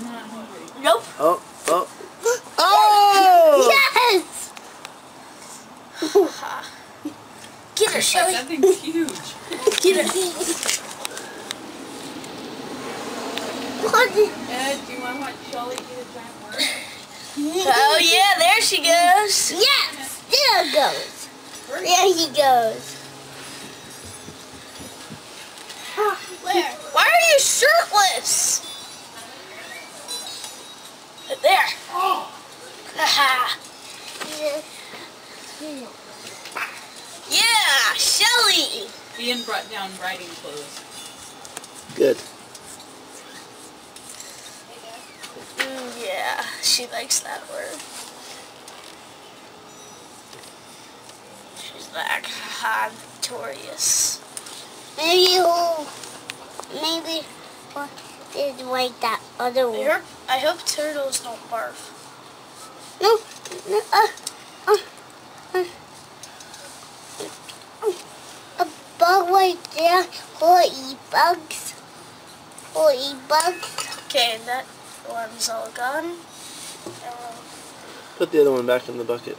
not hungry. Nope. Oh, oh. Oh! Yes! Get her, Shelly. That thing's huge. Get her. Ed, do you want to watch Shelly get a giant worm? Oh yeah, there she goes. Yes, there it goes. There he goes. Where? Why are you shirtless? There. Haha. Yeah, Shelly. Ian brought down riding clothes. Good. Yeah, she likes that word. She's like, I'm victorious. Maybe we'll did like that other one. I hope turtles don't barf. No, a bug right there will eat bugs. Will eat bugs. Okay, and that one's all gone. Put the other one back in the bucket.